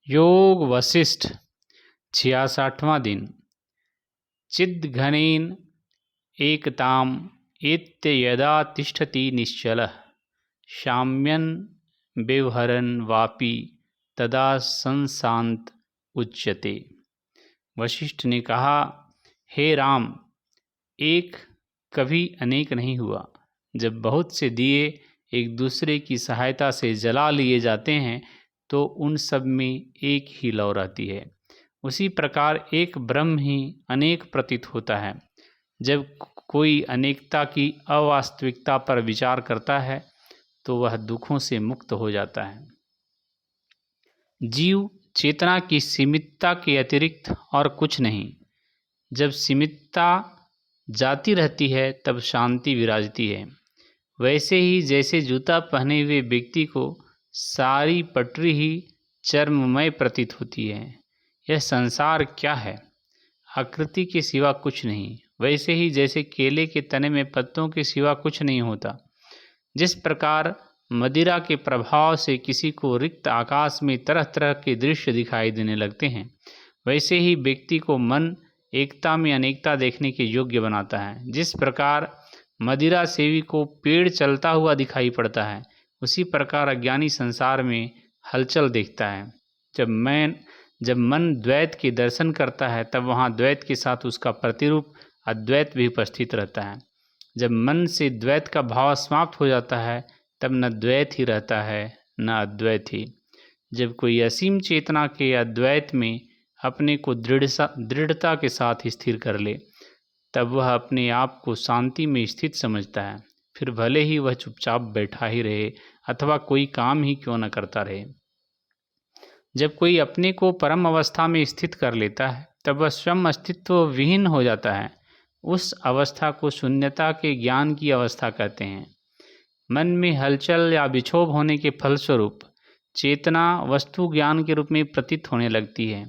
योग वशिष्ठ 66वां दिन। चिद्घनेन एकताम एत्य यदा तिष्ठति निश्चलः शाम्यन् व्यवहरन् वापि तदा संशांत उच्यते। वशिष्ठ ने कहा, हे राम, एक कभी अनेक नहीं हुआ। जब बहुत से दिए एक दूसरे की सहायता से जला लिए जाते हैं तो उन सब में एक ही लौ रहती है। उसी प्रकार एक ब्रह्म ही अनेक प्रतीत होता है। जब कोई अनेकता की अवास्तविकता पर विचार करता है तो वह दुखों से मुक्त हो जाता है। जीव चेतना की सीमितता के अतिरिक्त और कुछ नहीं। जब सीमितता जाती रहती है तब शांति विराजती है। वैसे ही जैसे जूता पहने हुए व्यक्ति को सारी पटरी ही चर्ममय प्रतीत होती है। यह संसार क्या है? आकृति के सिवा कुछ नहीं। वैसे ही जैसे केले के तने में पत्तों के सिवा कुछ नहीं होता। जिस प्रकार मदिरा के प्रभाव से किसी को रिक्त आकाश में तरह तरह के दृश्य दिखाई देने लगते हैं, वैसे ही व्यक्ति को मन एकता में अनेकता देखने के योग्य बनाता है। जिस प्रकार मदिरा सेवी को पेड़ चलता हुआ दिखाई पड़ता है, उसी प्रकार अज्ञानी संसार में हलचल देखता है। जब मन द्वैत के दर्शन करता है तब वहाँ द्वैत के साथ उसका प्रतिरूप अद्वैत भी उपस्थित रहता है। जब मन से द्वैत का भाव समाप्त हो जाता है तब न द्वैत ही रहता है न अद्वैत ही। जब कोई असीम चेतना के अद्वैत में अपने को दृढ़ता के साथ स्थिर कर ले तब वह अपने आप को शांति में स्थित समझता है। फिर भले ही वह चुपचाप बैठा ही रहे अथवा कोई काम ही क्यों न करता रहे। जब कोई अपने को परम अवस्था में स्थित कर लेता है तब वह स्वयं अस्तित्व विहीन हो जाता है। उस अवस्था को शून्यता के ज्ञान की अवस्था कहते हैं। मन में हलचल या विक्षोभ होने के फलस्वरूप चेतना वस्तु ज्ञान के रूप में प्रतीत होने लगती है।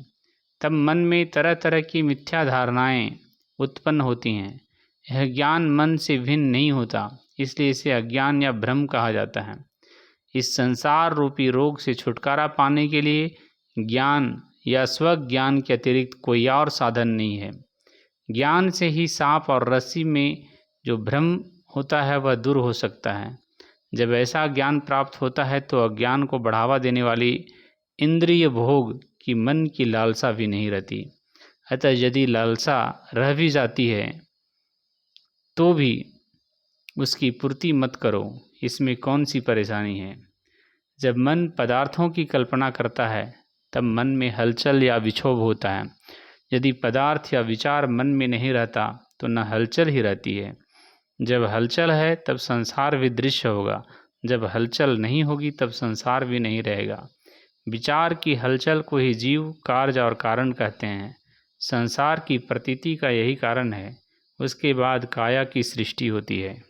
तब मन में तरह तरह की मिथ्या धारणाएं उत्पन्न होती हैं। यह ज्ञान मन से भिन्न नहीं होता, इसलिए इसे अज्ञान या भ्रम कहा जाता है। इस संसार रूपी रोग से छुटकारा पाने के लिए ज्ञान या स्वज्ञान के अतिरिक्त कोई और साधन नहीं है। ज्ञान से ही सांप और रस्सी में जो भ्रम होता है वह दूर हो सकता है। जब ऐसा ज्ञान प्राप्त होता है तो अज्ञान को बढ़ावा देने वाली इंद्रिय भोग की मन की लालसा भी नहीं रहती। अतः यदि लालसा रह भी जाती है तो भी उसकी पूर्ति मत करो, इसमें कौन सी परेशानी है। जब मन पदार्थों की कल्पना करता है तब मन में हलचल या विक्षोभ होता है। यदि पदार्थ या विचार मन में नहीं रहता तो न हलचल ही रहती है। जब हलचल है तब संसार भी दृश्य होगा, जब हलचल नहीं होगी तब संसार भी नहीं रहेगा। विचार की हलचल को ही जीव, कार्य और कारण कहते हैं। संसार की प्रतीति का यही कारण है। उसके बाद काया की सृष्टि होती है।